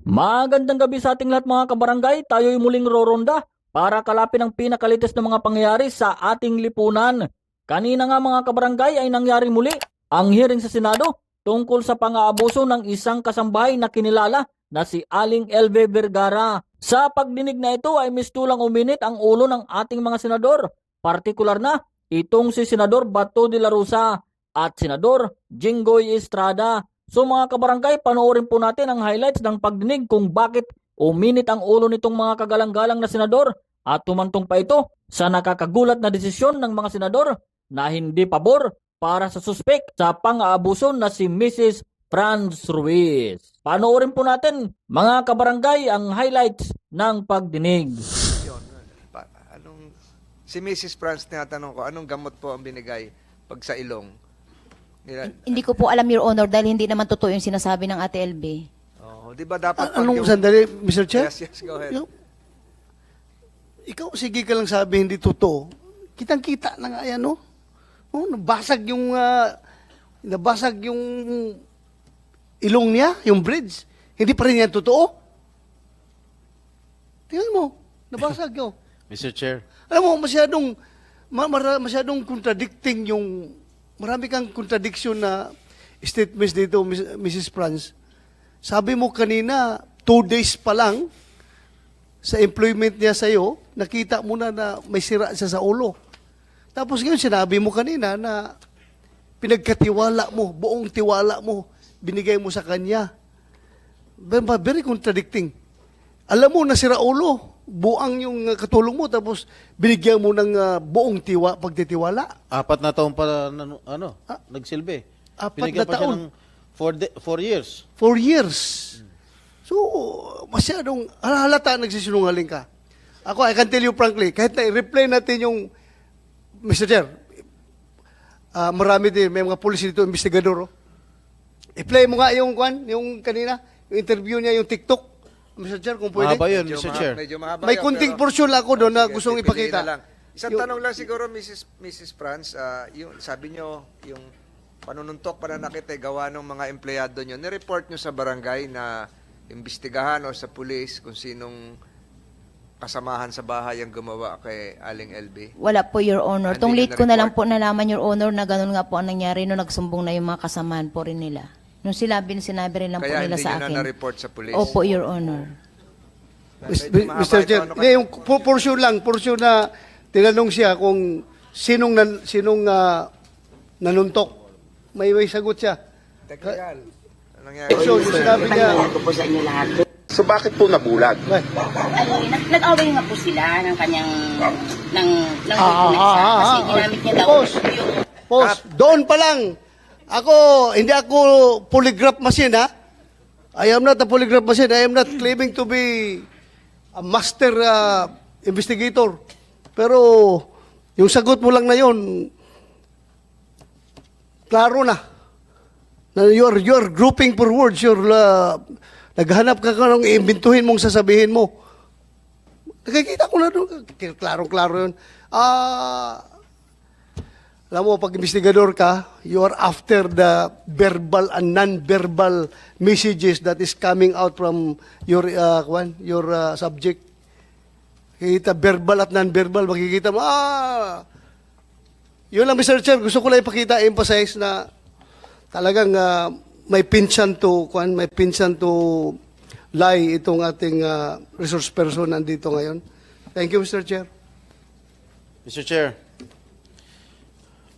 Magandang gabi sa ating lahat mga kabarangay. Tayo'y muling roronda para kalapin ang pinakalites na mga pangyayari sa ating lipunan. Kanina nga mga kabarangay ay nangyari muli ang hearing sa Senado tungkol sa pang-aabuso ng isang kasambahay na kinilala na si Aling LV Vergara. Sa pagdinig na ito ay mistulang uminit ang ulo ng ating mga senador, partikular na itong si Senador Bato de la Rosa at Senador Jinggoy Estrada. So mga kabarangay, panoorin po natin ang highlights ng pagdinig kung bakit uminit ang ulo nitong mga kagalang-galang na senador at tumantong pa ito sa nakakagulat na desisyon ng mga senador na hindi pabor para sa suspek sa pang-aabuso na si Mrs. Frans Ruiz. Panoorin po natin mga kabarangay ang highlights ng pagdinig. Si Mrs. Frans, tinatanong ko, anong gamot po ang binigay pag sa ilong? Hindi ko po alam, Your Honor, dahil hindi naman totoo yung sinasabi ng Ate LB. Oh, di ba dapat Anong sandali, Mr. Chair? Yes, go ahead. Ikaw, sige ka lang sabi, hindi totoo. Kitang-kita na nga yan, no? Oh, nabasag yung ilong niya, yung bridge. Hindi pa rin yan totoo. Tingnan mo, nabasag yun. Mr. Chair. Alam mo, masyadong contradicting yung, marami kang contradiction na statements dito, Mrs. Frans. Sabi mo kanina, 2 days pa lang, sa employment niya sa'yo, nakita mo na may sira siya sa ulo. Tapos ngayon, sinabi mo kanina na pinagkatiwala mo, buong tiwala mo, binigay mo sa kanya. Very contradicting. Alam mo, nasira ulo, buang yung katulong mo, tapos binigyan mo ng buong pagtitiwala. 4 na taon pa nagsilbi. 4 Binigyan na pa siya taon. ng 4 years. 4 years. So, masyadong halata nagsisinungaling ka. Ako, I can tell you frankly, kahit na i-replay natin yung, Mr. Chair, marami din, may mga police dito, investigador. Oh. I-play mo nga yung kanina, yung interview niya, yung TikTok. Mr. Chair, kung pwede. Mahaba yun, Mr. Chair. Medyo mahaba May yun, kunting pero- portion lang ako doon na Sige, gustong pipiliin ipakita. na lang. Isang Yung- tanong lang siguro, Mrs. Frans, yung sabi nyo, yung panununtok, pananakit ay gawa ng mga empleyado nyo. Nireport nyo sa barangay na imbestigahan o sa pulis kung sinong kasamahan sa bahay ang gumawa kay Aling LB? Wala po, Your Honor. Hindi Tong na late ko na lang na-report. po nalaman, Your Honor, na ganun nga po ang nangyari nung nagsumbong na yung mga kasamaan po rin nila. Nung sinabi rin lang po Kaya nila hindi sa nyo na akin. na-report sa pulis? Opo, Your Honor. Medyo mahaba Mr. ito, Chair, ano hindi, yung portion na tinanong siya kung sinong nanuntok. May sagot siya. Technical. Anong nangyari? So, sinabi niya, ko po sa inyo lahat. So bakit po nabulag? Nag-away nga po sila ng kanyang ng pulis kasi ginamit niya daw Boss. yung Boss, doon pa lang. Hindi ako polygraph machine, ha? I am not a polygraph machine. I am not claiming to be a master investigator. Pero, yung sagot mo lang na yun, klaro na. You're grouping for words. Naghanap ka ng iimbintuhin mong sasabihin mo. Nakikita ko na doon. Klaro-klaro yun. Alam mo, pag investigador ka, you are after the verbal and non-verbal messages that is coming out from your subject. Kita verbal at non-verbal, makikita mo, yun lang, Mr. Chair, gusto ko lang ipakita, emphasize na talagang may pinsan to lie itong ating resource person nandito ngayon. Thank you, Mr. Chair. Mr. Chair,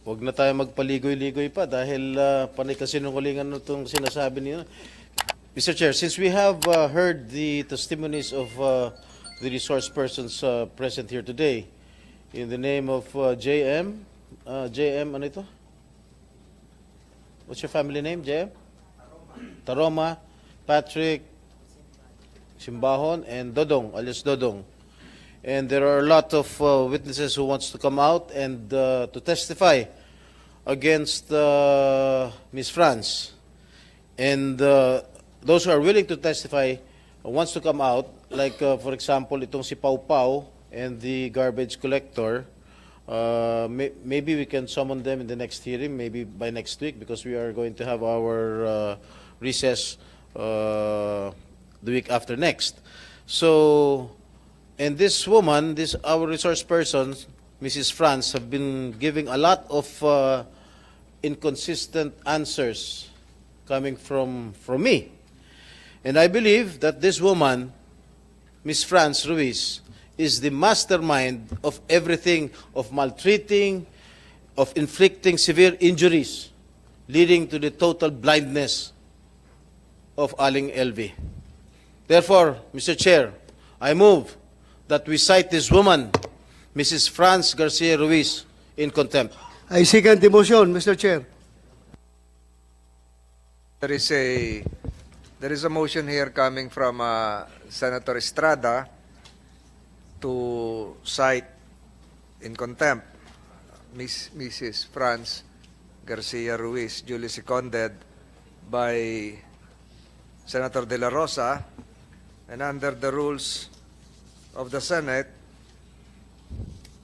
huwag na tayo magpaligoy-ligoy pa dahil panay kasinungalingan itong sinasabi niyo. Mr. Chair, since we have heard the testimonies of the resource persons present here today, in the name of JM, ano ito? What's your family name, JM? Taroma, Patrick, Simbahon, and Dodong, alias Dodong. And there are a lot of witnesses who wants to come out and to testify against Ms. Frans. And those who are willing to testify wants to come out, like for example, itong si Pau Pau and the garbage collector. Maybe we can summon them in the next hearing, maybe by next week, because we are going to have our recess the the week after next. So, and this woman, this our resource person, Mrs. Frans, have been giving a lot of inconsistent answers coming from me. And I believe that this woman, Miss Frans Ruiz, is the mastermind of everything, of maltreating, of inflicting severe injuries, leading to the total blindness of Aling LV. Therefore, Mr. Chair, I move that we cite this woman, Mrs. Frans Garcia Ruiz, in contempt. I second the motion, Mr. Chair. There is a motion here coming from Senator Estrada to cite in contempt Mrs. Frans Garcia Ruiz, duly seconded by Senator De La Rosa, and under the rules of the Senate,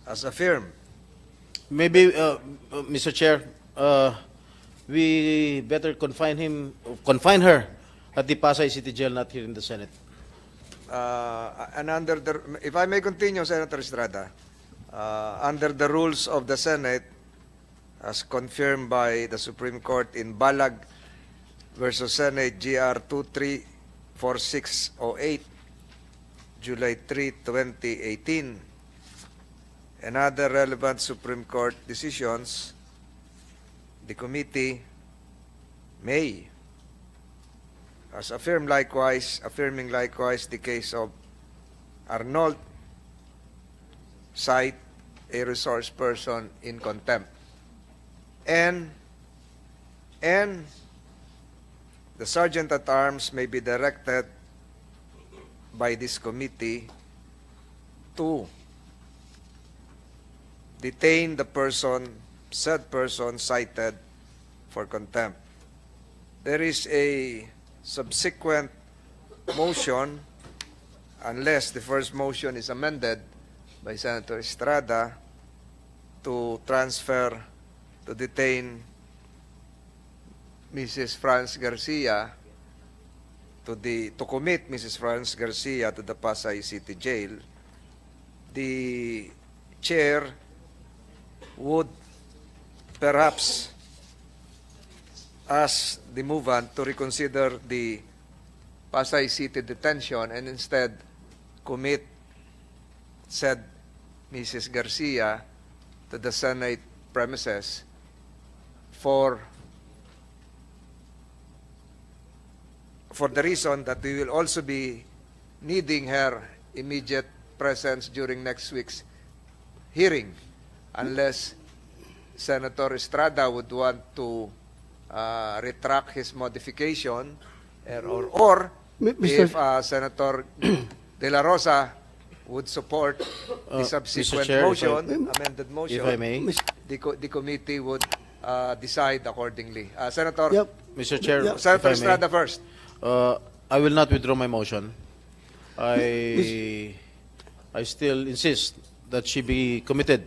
as affirmed. Maybe, Mr. Chair, we better confine her at the Pasay City Jail, not here in the Senate. And under the, if I may continue, Senator Estrada, under the rules of the Senate, as confirmed by the Supreme Court in Balag versus Senate GR 234608, July 3, 2018, and other relevant Supreme Court decisions, the committee may, as affirming likewise the case of Arnold, cite a resource person in contempt. And the Sergeant at Arms may be directed by this committee to detain the said person cited for contempt. There is a subsequent motion, unless the first motion is amended by Senator Estrada, to detain Mrs. Frans Garcia to commit Mrs. Frans Garcia to the Pasay City Jail. The chair would perhaps ask the movant to reconsider the Pasay City detention and instead commit said Mrs. Garcia to the Senate premises for the reason that we will also be needing her immediate presence during next week's hearing, unless Senator Estrada would want to retract his modification, or if Senator De La Rosa would support the subsequent Chair, motion, amended motion, if I may. the committee would decide accordingly. Senator, Yep. Mr. Chair, Yep. Senator if I may. Estrada first. I will not withdraw my motion. I still insist that she be committed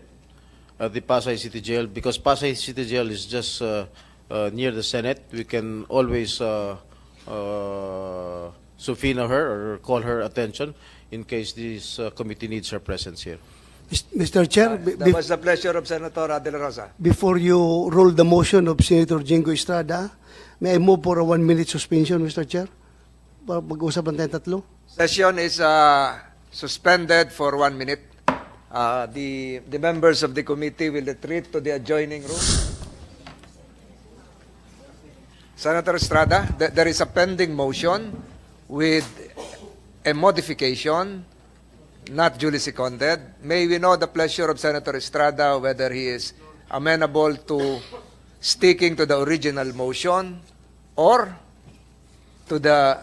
at the Pasay City Jail, because Pasay City Jail is just near the Senate. We can always subpoena her or call her attention in case this committee needs her presence here. Mr. Chair, That was the pleasure of Senator De La Rosa. before you roll the motion of Senator Jingo Estrada, may I move for a 1-minute suspension, Mr. Chair? Para mag-usapan tayong tatlo. Session is suspended for 1 minute. The members of the committee will retreat to the adjoining room. Senator Estrada, there is a pending motion with a modification, not duly seconded. May we know the pleasure of Senator Estrada whether he is amenable to sticking to the original motion or to the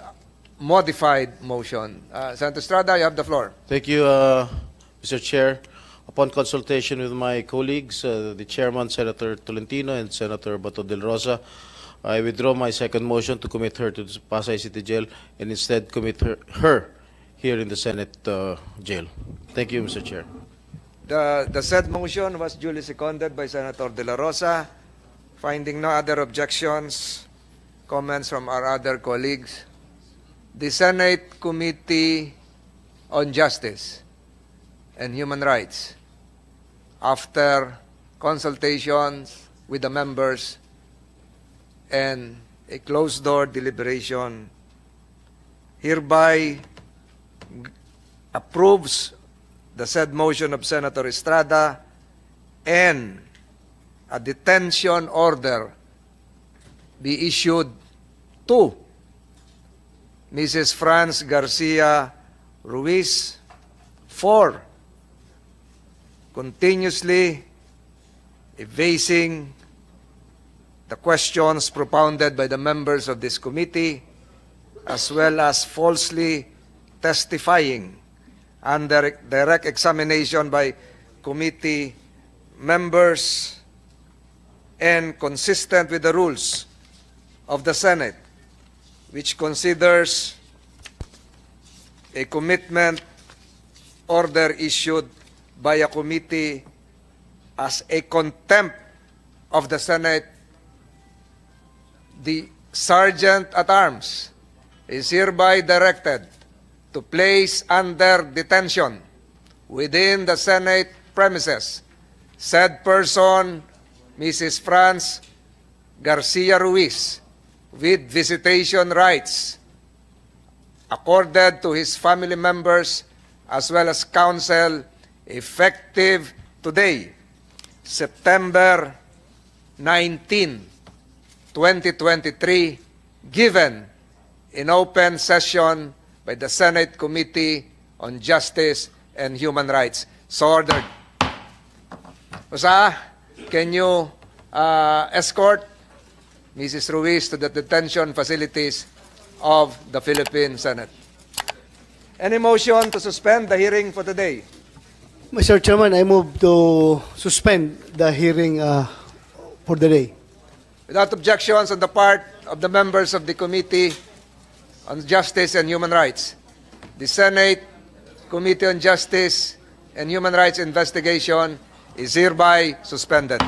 modified motion. Senator Estrada, you have the floor. Thank you, Mr. Chair. Upon consultation with my colleagues, the Chairman, Senator Tolentino, and Senator Bato del Rosa, I withdraw my second motion to commit her to the Pasay City Jail and instead commit her here in the Senate jail. Thank you, Mr. Chair. The said motion was duly seconded by Senator De La Rosa. Finding no other objections, comments from our other colleagues, the Senate Committee on Justice and Human Rights, after consultations with the members and a closed-door deliberation, hereby approves the said motion of Senator Estrada and a detention order be issued to Mrs. Frans Garcia Ruiz for continuously evading the questions propounded by the members of this committee, as well as falsely testifying under direct examination by committee members and consistent with the rules of the Senate, which considers a commitment order issued by a committee as a contempt of the Senate. The Sergeant at Arms is hereby directed to place under detention within the Senate premises said person, Mrs. Frans Garcia Ruiz, with visitation rights accorded to his family members as well as counsel, effective today, September 19, 2023, given in open session by the Senate Committee on Justice and Human Rights. So ordered. Osa, can you escort Mrs. Ruiz to the detention facilities of the Philippine Senate? Any motion to suspend the hearing for today? Mr. Chairman, I move to suspend the hearing for the day. Without objections on the part of the members of the Committee on Justice and Human Rights, the Senate Committee on Justice and Human Rights investigation is hereby suspended.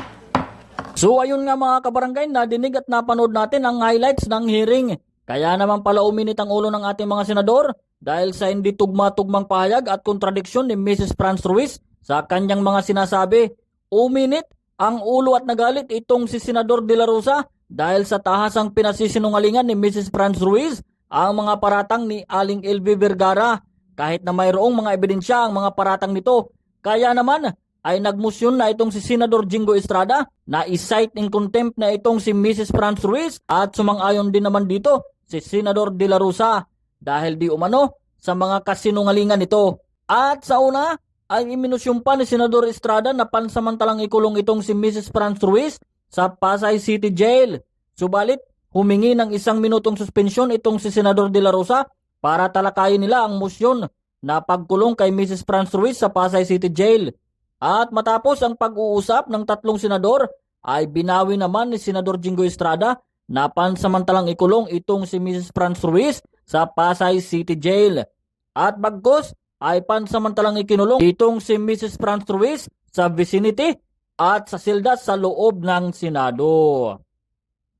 So ayun nga mga kabarangay, nadinig at napanood natin ang highlights ng hearing. Kaya naman pala uminit ang ulo ng ating mga senador dahil sa hindi tugma-tugmang pahayag at kontradiksyon ni Mrs. Frans Ruiz sa kanyang mga sinasabi. Uminit ang ulo at nagalit itong si Senador De La Rosa dahil sa tahasang pinasisinungalingan ni Mrs. Frans Ruiz ang mga paratang ni Aling LV Vergara kahit na mayroong mga ebidensya ang mga paratang nito. Kaya naman ay nagmusyon na itong si Senador Jingo Estrada na i-cite in contempt na itong si Mrs. Frans Ruiz at sumang-ayon din naman dito si Senador De La Rosa dahil di umano sa mga kasinungalingan nito. At sa una ay iminusyon pa ni Senador Estrada na pansamantalang ikulong itong si Mrs. Frans Ruiz sa Pasay City Jail. Subalit humingi ng 1 minutong suspensyon itong si Senador De La Rosa para talakayin nila ang musyon na pagkulong kay Mrs. Frans Ruiz sa Pasay City Jail. At matapos ang pag-uusap ng 3 senador ay binawi naman ni Senador Jingo Estrada na pansamantalang ikulong itong si Mrs. Frans Ruiz sa Pasay City Jail. At bagkus ay pansamantalang ikinulong itong si Mrs. Frans Ruiz sa vicinity at sa silda sa loob ng Senado.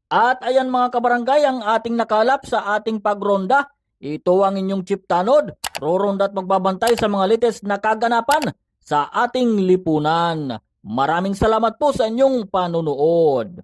At ayan mga kabarangay ang ating nakalap sa ating pagronda. Ito ang inyong Chief Tanod, roronda at magbabantay sa mga latest na kaganapan sa ating lipunan. Maraming salamat po sa inyong panunood.